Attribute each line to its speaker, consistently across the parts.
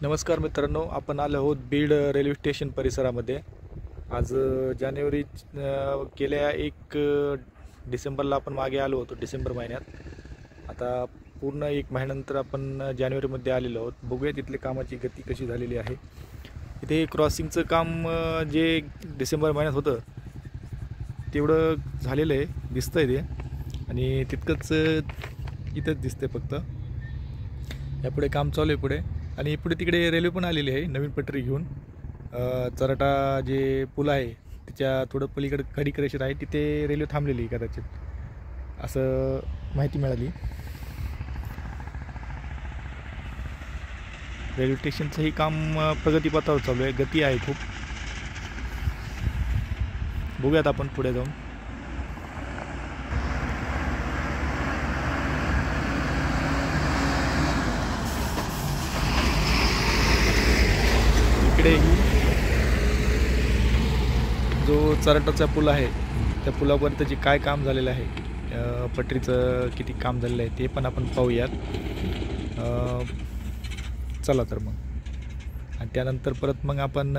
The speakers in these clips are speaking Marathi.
Speaker 1: नमस्कार मित्रांनो, आपण आलो आहोत बीड रेल्वे स्टेशन परिसरामध्ये। आज जानेवारी गेल्या 1 डिसेंबरला आपण मागे आलो होतो, डिसेंबर महिन्यात। आता पूर्ण 1 महिन्यानंतर आपण जानेवारीमध्ये आलेलो आहोत। बघूया तिथले कामाची गती कशी झालेली आहे। इथे क्रॉसिंगचं काम जे डिसेंबर महिन्यात होतं तेवढं झालेलं आहे, दिसतंय ते, आणि तितकंच इथंच दिसतंय फक्त। यापुढे काम चालू आहे पुढे, आणि पुढे तिकडे रेल्वे पण आलेली आहे नवीन पटरी घेऊन। चराटा जे पूल आहे त्याच्या थोडं पलीकडे खडी क्रेशर आहे, तिथे रेल्वे थांबलेली आहे कदाचित, असं माहिती मिळाली। रेल्वे स्टेशनचंही काम प्रगतीपथावर चालू आहे, गती आहे खूप। बघूयात आपण पुढे जाऊन। इकडेही जो चराटाचा पूल आहे त्या पुलापर्यंत जे काय काम झालेलं आहे, पटरीचं किती काम झालेलं आहे ते पण आपण पाहूयात। चला तर मग, आणि त्यानंतर परत मग आपण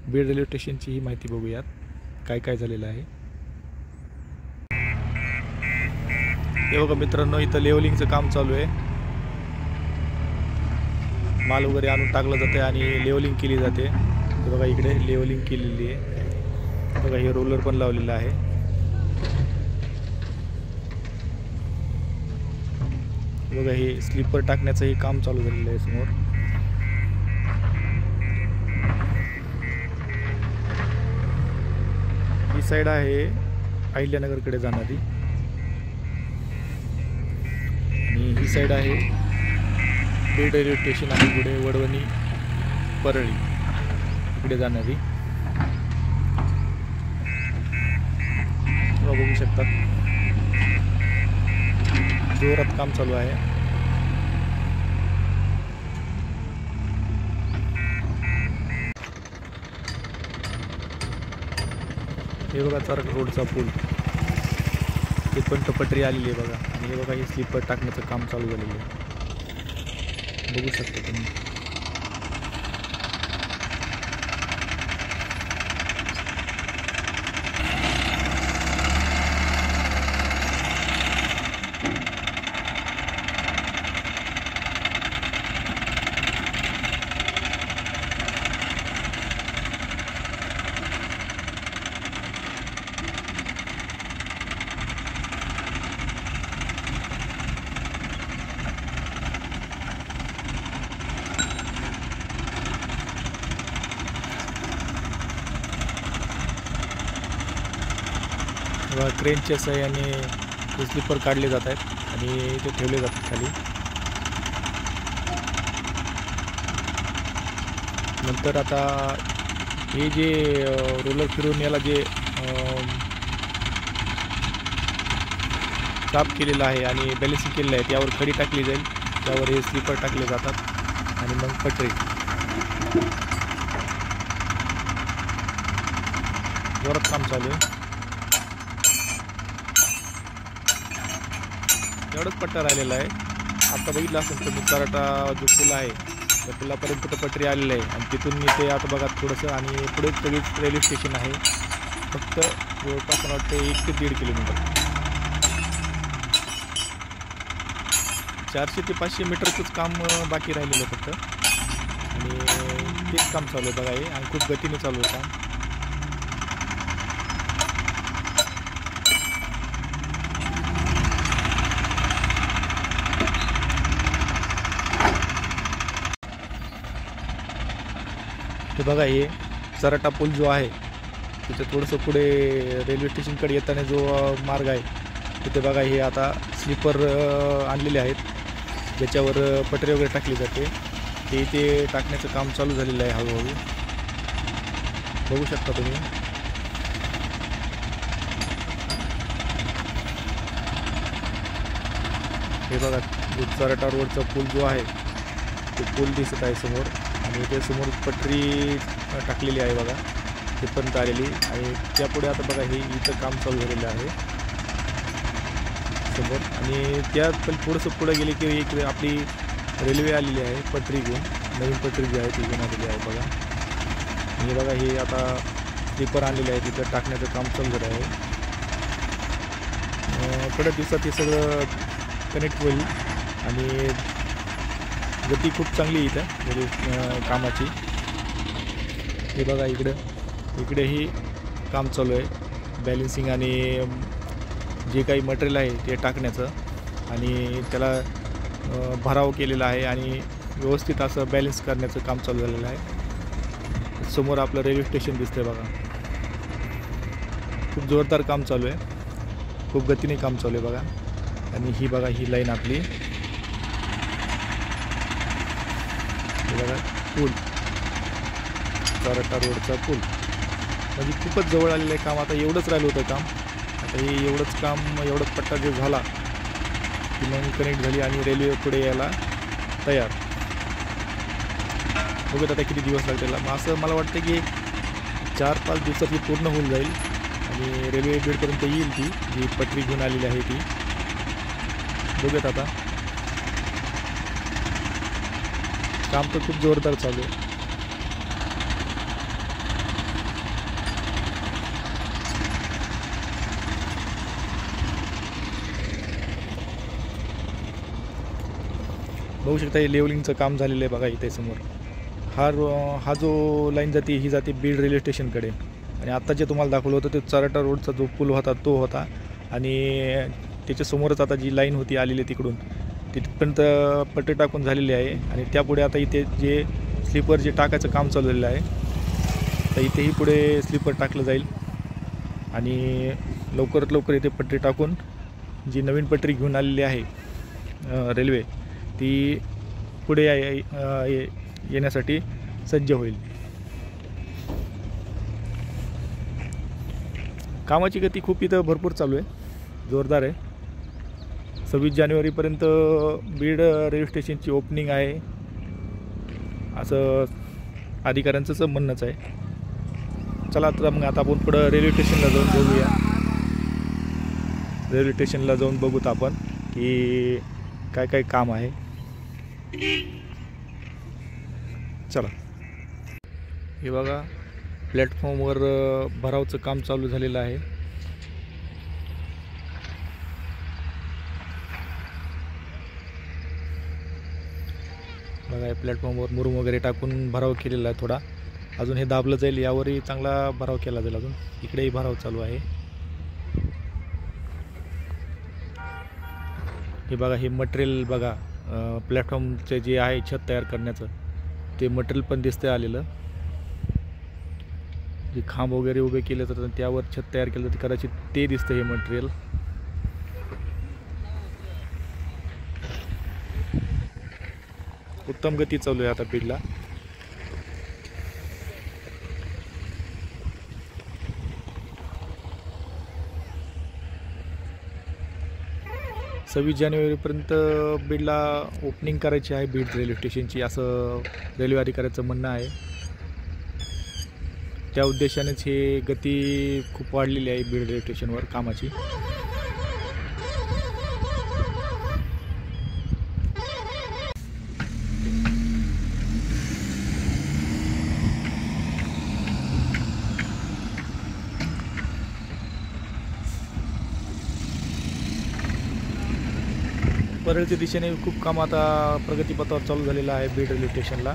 Speaker 1: बीड रेल्वे स्टेशनची ही माहिती बघूयात, काय काय झालेलं आहे। हे बघा मित्रांनो, इथं लेवलिंगचं काम चालू आहे। माल वगैरे आणून टाकलं जाते आणि लेवलिंग केली जाते। हे बघा इकडे लेवलिंग केलेली आहे, बघा हे रोलर पण लावलेलं आहे। बघा हे स्लीपर टाकण्याचं हे काम चालू झालेलं आहे समोर। ही साईड आहे अहिल्यानगरकडे जाणारी, आणि ही साईड आहे बीड रेल्वे स्टेशन आणि पुढे वडवणी परळी इकडे जाणारी। बघू शकतात जोरात काम चालू आहे। हे बघा चरक रोडचा पूल, ते पण पटरी आलेली आहे बघा, आणि हे बघा हे स्लीपर टाकण्याचं काम चालू झालेलं आहे, बघू शकता तुम्ही। क्रेनच्या सहाय्याने स्लीपर काढले जात आहेत आणि ते ठेवले जातात खाली। नंतर आता हे जे रोलर फिरून याला जे साफ केलेलं आहे आणि बॅलेन्सिंग केलेलं आहे त्यावर खडी टाकली जाईल, त्यावर हे स्लीपर टाकले जातात आणि मग पटरी। जोरात काम चालू आहे। एवढंच पट्टा राहिलेला आहे। आता बघितलं असेल तुम्ही चराटा जो पूल आहे त्या पुलापर्यंत तर पटरी आलेलं आहे, आणि तिथून इथे आता बघा थोडंसं, आणि पुढे लगेच रेल्वे स्टेशन आहे, फक्त जवळपास मला वाटतं 1 ते 1.5 किलोमीटर, 400 ते 500 मीटरचंच काम बाकी राहिलेलं आहे फक्त, आणि तेच काम चालू आहे बघा हे, आणि खूप गतीने चालू आहे काम। हे बघा हे चराटा पूल जो आहे तिथे थोडंसं पुढे रेल्वे स्टेशनकडे येताना जो मार्ग आहे तिथे बघा हे आता स्लीपर आणलेले आहेत, ज्याच्यावर पटरी वगैरे टाकली जाते, ते इथे टाकण्याचं काम चालू झालेलं आहे हळूहळू, बघू शकता तुम्ही। हे बघा चराटा रोडचा पूल जो आहे तो पूल दिसत आहे समोर, आणि ते समोर पटरी टाकलेली आहे बघा, तिथपर्यंत आलेली, आणि त्यापुढे आता बघा हे इथं काम चालू झालेलं आहे समोर। आणि त्यात पण थोडंसं पुढे गेले की एक आपली रेल्वे आलेली आहे पटरी घेऊन, नवीन पटरी जी आहे ती घेऊन आलेली आहे बघा. हे बघा हे आता स्लीपर आणलेले आहे, तिथं टाकण्याचं काम चालू झालं आहे. थोड्या दिवसात हे सगळं कनेक्ट होईल आणि गती खूप चांगली इथं कामाची. हे बघा इकडेही काम चालू आहे बॅलेन्सिंग आणि जे काही मटेरियल आहे ते टाकण्याचं, आणि त्याला भराव केलेला आहे आणि व्यवस्थित असं बॅलन्स करण्याचं काम चालू झालेलं आहे. समोर आपलं रेल्वे स्टेशन दिसतंय बघा. खूप जोरदार काम चालू आहे, खूप गतीने काम चालू आहे बघा. आणि ही बघा ही लाईन आपली, हे बघा पूल, चारटा रोडचा पूल, म्हणजे खूपच जवळ आलेलं आहे काम. आता एवढंच राहिलं होतं काम. आता हे एवढंच काम, एवढंच पट्टा जो झाला की मग कनेक्ट झाली आणि रेल्वे पुढे यायला तयार. बघत आता किती दिवस लागतील. मग असं मला वाटतं की 4-5 दिवसात ही पूर्ण होऊन जाईल आणि रेल्वे बीडपर्यंत येईल ती जी पटरी घेऊन आलेली आहे ती. बघत आता काम तर खूप जोरदार चालू आहे. बघू शकता हे लेवलिंगचं काम झालेलं आहे बघा इथे समोर. हा जो लाईन जाते ही जाते बीड रेल्वे स्टेशनकडे, आणि आत्ता जे तुम्हाला दाखवलं होतं ते चारटा रोडचा जो पूल होता तो होता, आणि त्याच्यासमोरच आता जी लाईन होती आलेली तिकडून तिथपर्यंत पट्टी टाकून झालेली आहे. आणि त्यापुढे आता इथे जे स्लीपर जे टाकायचं काम चालू झालेलं आहे, तर इथेही पुढे स्लीपर टाकलं जाईल आणि लवकरात लवकर इथे पट्टी टाकून जी नवीन पटरी घेऊन आलेली आहे रेल्वे ती पुढे येण्यासाठी सज्ज होईल. कामाची गती खूप इथं भरपूर चालू आहे, जोरदार आहे. 26 जानेवारीपर्यंत बीड रेल्वे स्टेशनची ओपनिंग आहे असं अधिकाऱ्यांचं म्हणणंच आहे. चला तर मग आता आपण पुढं रेल्वे स्टेशनला जाऊन बघूया. रेल्वे स्टेशनला जाऊन बघूत आपण की काय काय काम आहे. चला. हे बघा प्लॅटफॉर्मवर भरावचं काम चालू झालेलं आहे. बघा प्लॅटफॉर्मवर मुरुम वगैरे टाकून भराव केलेला आहे. थोडा अजून हे दाबलं जाईल, यावरही चांगला भराव केला जाईल. अजून इकडेही भराव चालू आहे. हे बघा हे मटेरियल बघा, प्लॅटफॉर्मचे जे आहे छत तयार करण्याचं ते मटेरियल पण दिसतंय आलेलं. जे खांब वगैरे उभे केले तर त्यावर छत तयार केलं तर कदाचित ते दिसतं हे मटेरियल. उत्तम गती चालू आहे आता बीडला. सव्वीस जानेवारीपर्यंत बीडला ओपनिंग करायची आहे बीड रेल्वे स्टेशनची, असं रेल्वे अधिकाऱ्याचं म्हणणं आहे. त्या उद्देशानेच हे गती खूप वाढलेली आहे बीड रेल्वे स्टेशनवर कामाची. परळच्या दिशेने खूप काम आता प्रगतीपथावर चालू झालेलं आहे बीड रेल्वे स्टेशनला.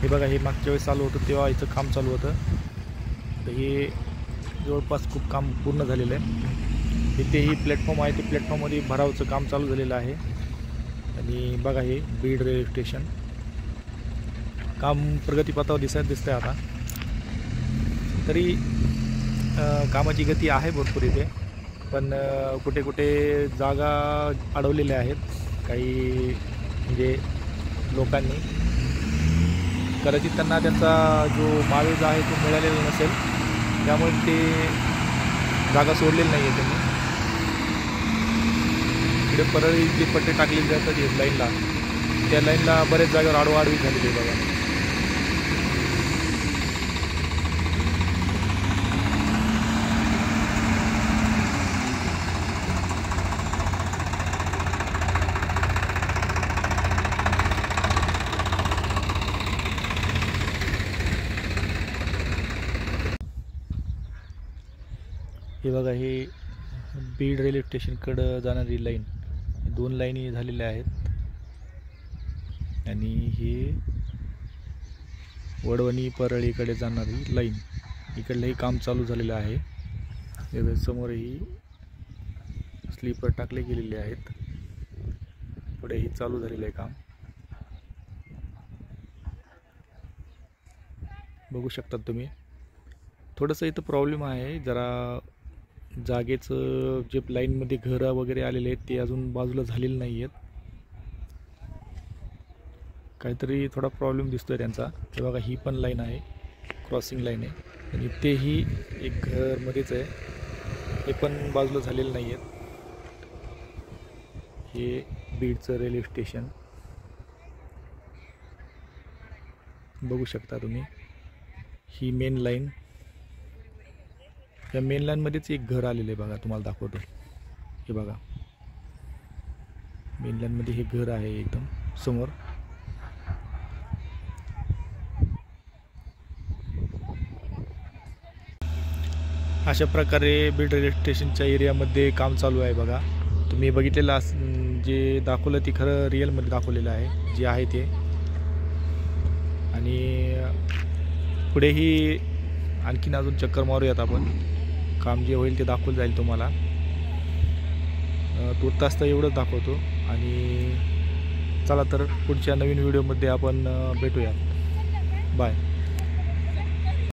Speaker 1: हे बघा हे मागच्या वेळेस चालू होतं तेव्हा इथं काम चालू होतं, तर हे जवळपास खूप काम पूर्ण झालेलं आहे. इथे ही प्लॅटफॉर्म आहे, ते प्लॅटफॉर्ममध्ये भरावचं काम चालू झालेलं आहे. आणि बघा हे बीड रेल्वे स्टेशन काम प्रगतीपथावर दिसतंय आता. तरी कामाची गती आहे भरपूर इथे, पण कुठे कुठे जागा अडवलेल्या आहेत काही म्हणजे लोकांनी. कदाचित त्यांना त्यांचा जो मावेजा आहे तो मिळालेला नसेल, त्यामुळे ते जागा सोडलेली नाही आहे त्यांनी. इकडे परळी जी पट्टे टाकलेली जातात लाईनला, त्या लाईनला बरेच जागेवर आडवी झालेली आहे बघा. हे बघा, हे बीड रेल्वे स्टेशनकडं जाणारी लाईन, 2 लाईनी झालेल्या आहेत. आणि हे वडवणी परळीकडे जाणारी लाईन, इकडलंही काम चालू झालेलं आहे. हे समोरही स्लीपर टाकले गेलेले आहेत. पुढेही चालू झालेलं आहे काम, बघू शकतात तुम्ही. थोडंसं इथं प्रॉब्लेम आहे, जरा जागेचं जे लाईनमध्ये घरं वगैरे आलेले आहेत ते अजून बाजूला झालेले नाही आहेत. काहीतरी थोडा प्रॉब्लेम दिसतोय त्यांचा. हे बघा, ही पण लाईन आहे, क्रॉसिंग लाईन आहे. आणि तेही एक घरमध्येच आहे, हे पण बाजूला झालेलं नाही आहेत. हे बीडचं रेल्वे स्टेशन बघू शकता तुम्ही. ही मेन लाईन, या मेन लाईनमध्येच एक घर आलेलं आहे बघा, तुम्हाला दाखवतो. हे बघा, मेन लाईनमध्ये हे घर आहे एकदम समोर. अशा प्रकारे बीड रेल्वे स्टेशनच्या एरियामध्ये काम चालू आहे बघा. तुम्ही बघितलेलं जे दाखवलं ते खरं रिअलमध्ये दाखवलेलं आहे, जे आहे ते. आणि पुढेही आणखीन अजून चक्कर मारूयात आपण. काम जे होईल ते दाखवलं जाईल तुम्हाला. तुर्तास तर एवढंच दाखवतो. आणि चला तर पुढच्या नवीन व्हिडिओमध्ये आपण भेटूया. बाय.